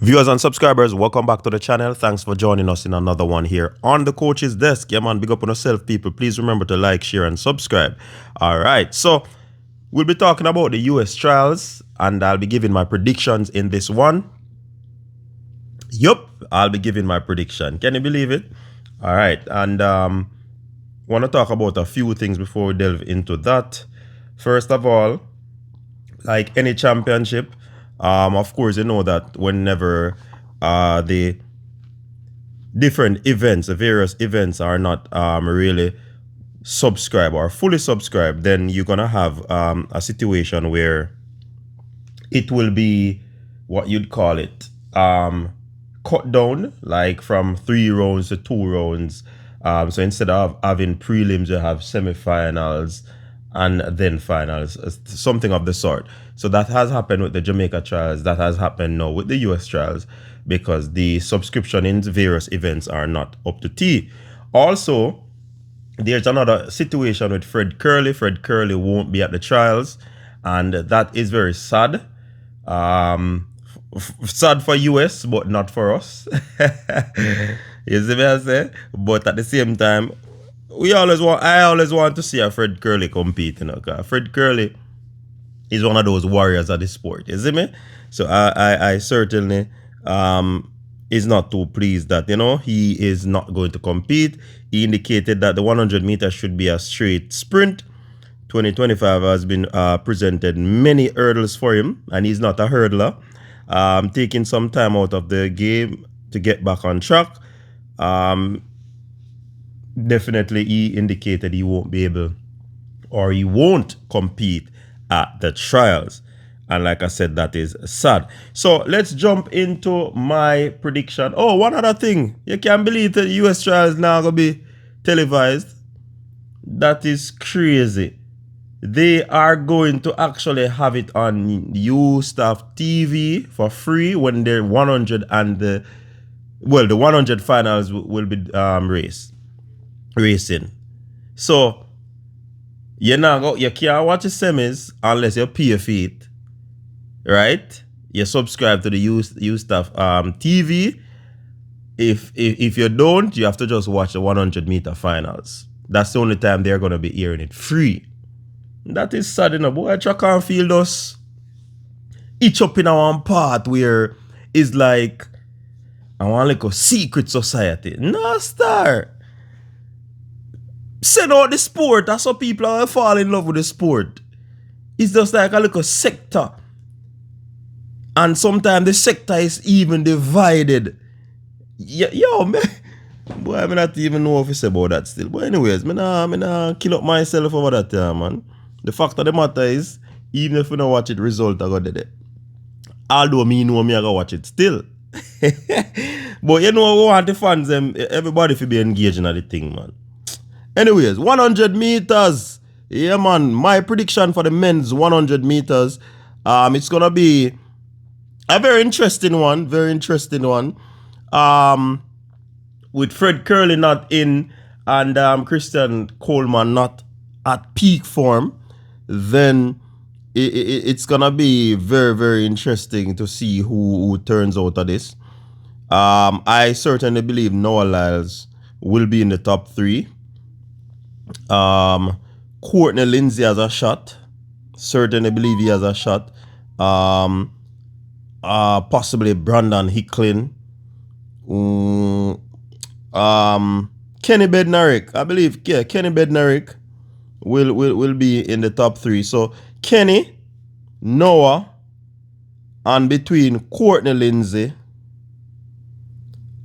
Viewers and subscribers, welcome back to the channel. Thanks for joining us in another one here on the coach's desk. Yeah, man, big up on yourself, people. Please remember to like, share, and subscribe. All right, so we'll be talking about the US trials, and I'll be giving my predictions in this one. Yup, I'll be giving my prediction. Can you believe it? All right, and want to talk about a few things before we delve into that. First of all, like any championship, of course, you know that whenever the different events, the various events are not really subscribed or fully subscribed, then you're gonna have a situation where it will be what you'd call it cut down, like from 3 rounds to 2 rounds. So instead of having prelims, you have semifinals and then finals, something of the sort. So that has happened with the Jamaica trials. That has happened now with the US trials because the subscription in various events are not up to T. Also, there's another situation with Fred Curley. Fred Curley won't be at the trials, and that is very sad. Sad for US, but not for us. You see what I say? But at the same time, I always want to see a Fred Curley compete, you know, because Fred Curley is one of those warriors of the sport, you see me? So I certainly is not too pleased that, you know, he is not going to compete. He indicated that the 100 meters should be a straight sprint. 2025 has been presented many hurdles for him, and he's not a hurdler. Taking some time out of the game to get back on track. Definitely he indicated he won't be able, or he won't compete at the trials. And like I said, that is sad. So let's jump into my prediction. Oh, one other thing. You can't believe the US trials now going to be televised. That is crazy. They are going to actually have it on U-Staff TV for free when the 100 and the 100 finals will be racing. So you can't watch the semis unless you pay for it, right? You subscribe to the U-Staff TV. If you don't, you have to just watch the 100-meter finals. That's the only time they're gonna be airing it free. That is sad enough. Boy, I can't feel us each up in our part where it's like I want like a secret society. No, star. Send out the sport. That's how people are fall in love with the sport. It's just like a little sector. And sometimes the sector is even divided. Yo, man. Boy, I not even know if you say about that still. But anyways, I nah kill up myself over that, man. The fact of the matter is, even if we don't watch it, result I got it. Although me know me I gotta watch it still. But you know, we want the fans, everybody to be engaging at the thing, man. Anyways, 100 meters. Yeah, man. My prediction for the men's 100 meters. It's gonna be a very interesting one. Very interesting one. With Fred Curley not in and Christian Coleman not at peak form, then it's gonna be very, very interesting to see who turns out of this. I certainly believe Noah Lyles will be in the top 3. Courtney Lindsay has a shot. Certainly believe he has a shot. Possibly Brandon Hicklin. Kenny Bednarik. I believe, yeah, Kenny Bednarik will be in the top 3. So Kenny, Noah, and between Courtney Lindsay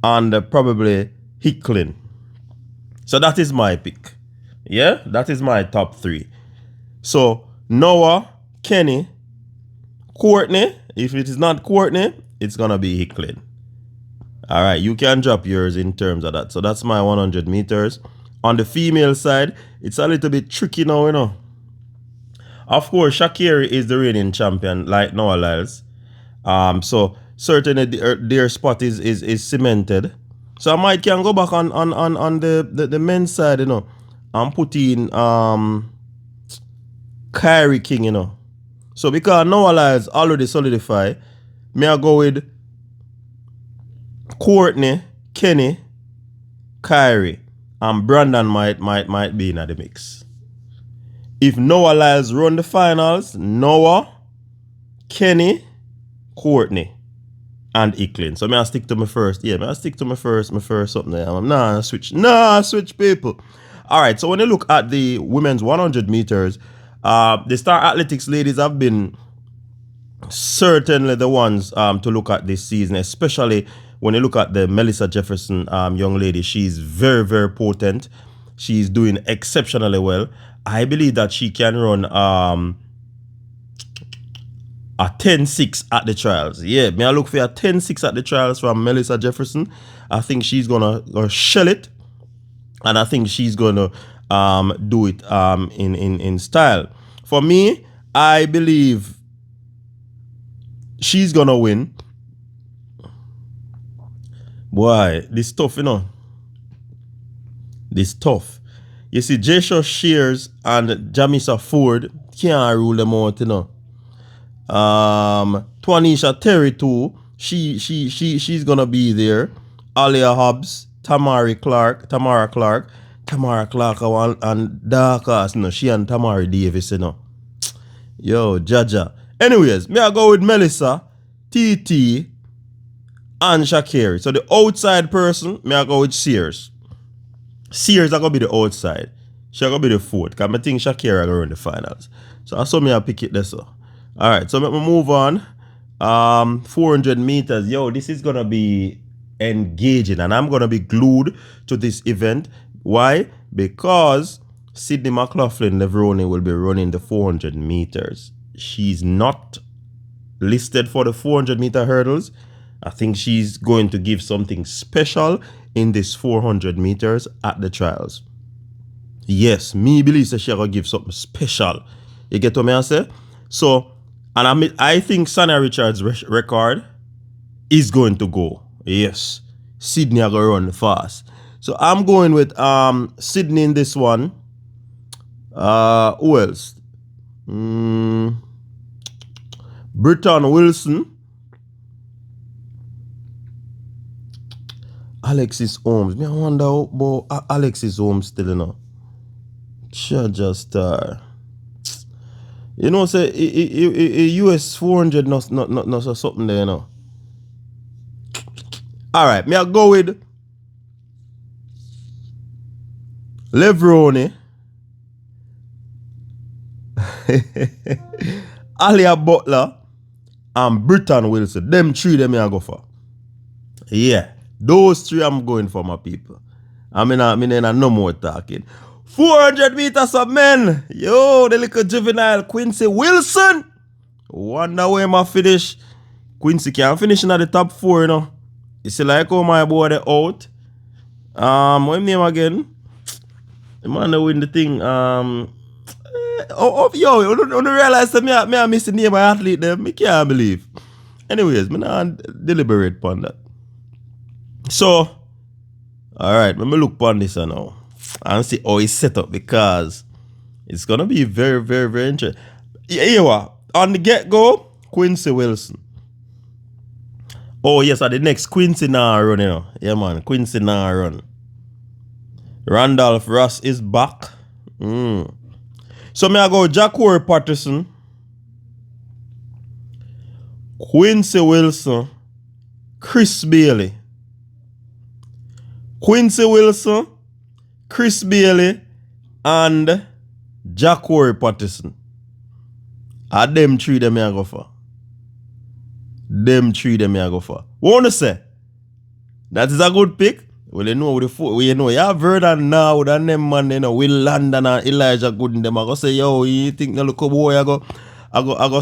and probably Hicklin. So that is my pick. Yeah, that is my top 3. So Noah, Kenny, Courtney. If it is not Courtney, it's gonna be Hicklin. All right, you can drop yours in terms of that. So that's my 100 meters. On the female side, it's a little bit tricky now, you know. Of course, Shakiri is the reigning champion, like Noah Lyles. So certainly their spot is cemented. So I might can go back on the men's side, you know, and put in Kyrie King, you know. So because Noah Lyles already solidified, may I go with Courtney, Kenny, Kyrie, and Brandon might be in the mix. If Noah Lyles run the finals, Noah, Kenny, Courtney, and Icklin. So I stick to my first. Yeah, I stick to my first something there. Nah, switch people. All right, so when you look at the women's 100 meters, the Star Athletics ladies have been certainly the ones to look at this season, especially when you look at the Melissa Jefferson young lady. She's very, very potent. She's doing exceptionally well. I believe that she can run a 10-6 at the trials. Yeah, may I look for a 10-6 at the trials from Melissa Jefferson. I think she's gonna shell it, and I think she's gonna do it in style. For me, I believe she's gonna win. Boy, this tough, you know. This tough. You see, Jasha Shears and Jamisa Ford can't rule them out, you know. Twanisha Terry too. She's gonna be there. Alia Hobbs, Tamara Clark, and Dark Horse, you know, she and Tamari Davis, you know. Yo, Jaja. Anyways, me I go with Melissa, TT, and Shakiri. So the outside person, me I go with Sears. Sears are gonna be the outside. She's gonna be the fourth. Because I think Shakira are gonna run the finals. So I saw me I pick it there. So. Alright, so let me move on. 400 meters. Yo, this is gonna be engaging, and I'm gonna be glued to this event. Why? Because Sydney McLaughlin-Levrone will be running the 400 meters. She's not listed for the 400 meter hurdles. I think she's going to give something special in this 400 meters at the trials. Yes, me believe that she's going to give something special. You get what I say? So, and I think Sanya Richards' record is going to go. Yes. Sydney are going to run fast. So I'm going with Sydney in this one. Who else? Britton Wilson. Alexis Holmes. Me I wonder about Alexis Holmes still, you know. Charger Star. You know, say a US 400 not something there, you know. Alright, me I go with Levrone. Alia Butler and Britton Wilson. Them three them I go for. Yeah. Those three I'm going for, my people. I mean no more talking. 400 meters of men. Yo, the little juvenile Quincy Wilson. Wonder where my finish. Quincy can't finish in the top 4, you know. You see like how my boy they out. What name again? The man that win the thing. Yo, you don't realize that me I miss the name of my athlete there. Me can't believe. Anyways, me not deliberate upon that. So, alright, let me look upon this now and see how it's set up, because it's gonna be very, very, very interesting. Yeah, on the get-go, Quincy Wilson. Oh yes, at the next Quincy now run, you know. Yeah man, Quincy now run. Randolph Ross is back. So me I go Jacori Patterson, Quincy Wilson, Chris Bailey. Quincy Wilson, Chris Bailey, and Jacori Patterson. Are them three them I go for. Them three them I go for. What wanna say? That is a good pick. Well, you know, you have Vernon now with them man, you know, Will Landon and Elijah Gooden. Them I go say, yo, you think the little boy I go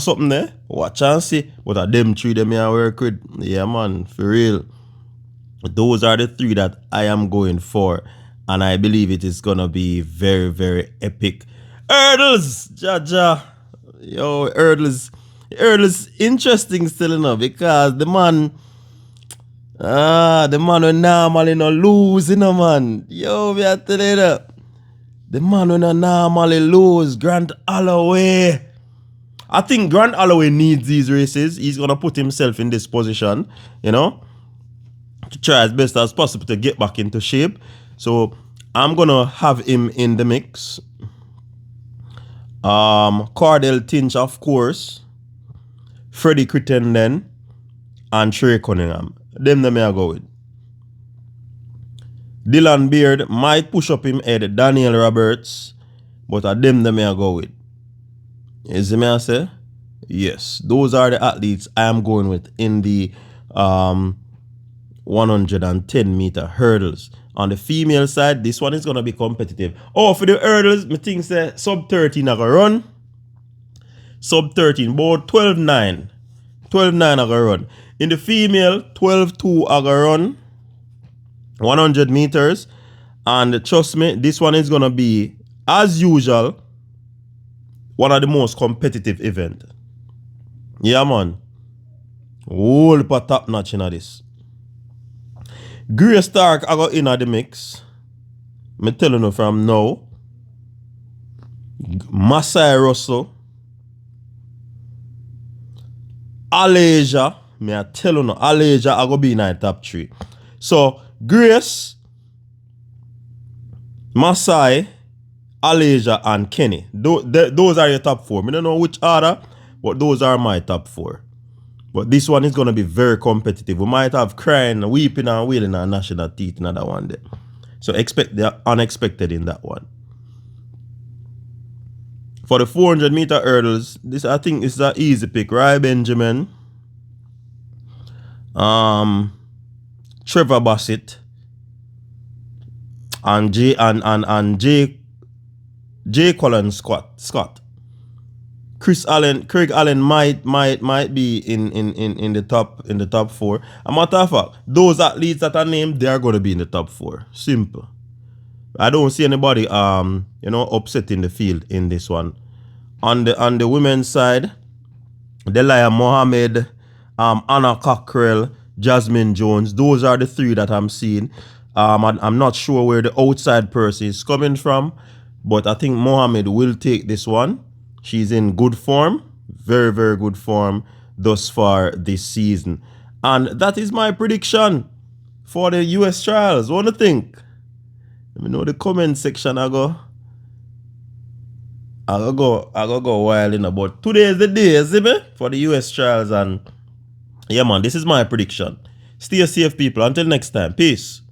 something there? Watch and see. But at them three them I work with. Yeah man, for real. Those are the three that I am going for, and I believe it is gonna be very, very epic. Hurdles, Jaja, yo, hurdles interesting still enough, because the man will normally not lose, you know, man. Yo, we are telling you that. The man will not normally lose. Grant Holloway. I think Grant Holloway needs these races. He's gonna put himself in this position, you know. to try as best as possible to get back into shape. So I'm gonna have him in the mix. Cardell Tinch, of course, Freddie Crittenden, and Trey Cunningham. Them I go with. Dylan Beard might push up him head, Daniel Roberts, but them I go with. You see me I say? Yes, those are the athletes I am going with in the 110 meter hurdles. On the female side, this one is going to be competitive. Oh, for the hurdles, I think say sub 13 I go run. Sub 13, about 12-9. 12-9 I go run. In the female, 12-2 I go run. 100 meters. And trust me, this one is going to be, as usual, one of the most competitive events. Yeah, man. Whole pot top notch in this. Grace Stark I got in the mix. Me telling you from now. Masai Russell. Alasia. Me I tell you, Alasia I go be in the top 3. So Grace, Masai, Alasia, and Kenny. Those are your top 4. I don't know which order, but those are my top 4. But this one is going to be very competitive. We might have crying, weeping, and wailing and gnashing our teeth in that one day. So expect the unexpected in that one. For the 400 meter hurdles, this I think is an easy pick. Rai Benjamin, Trevor Bassett, and Jay Collins Scott. Craig Allen might be in the top 4. A matter of fact, those athletes that are named, they are going to be in the top 4. Simple. I don't see anybody upsetting the field in this one. On the women's side, Delia Mohammed, Anna Cockrell, Jasmine Jones. Those are the 3 that I'm seeing. I'm not sure where the outside person is coming from, but I think Mohammed will take this one. She's in good form, very, very good form thus far this season. And that is my prediction for the US trials. What do you think? Let me know in the comment section. I go wild in about today is the day, see me? For the US trials. And yeah, man, this is my prediction. Stay safe, people. Until next time. Peace.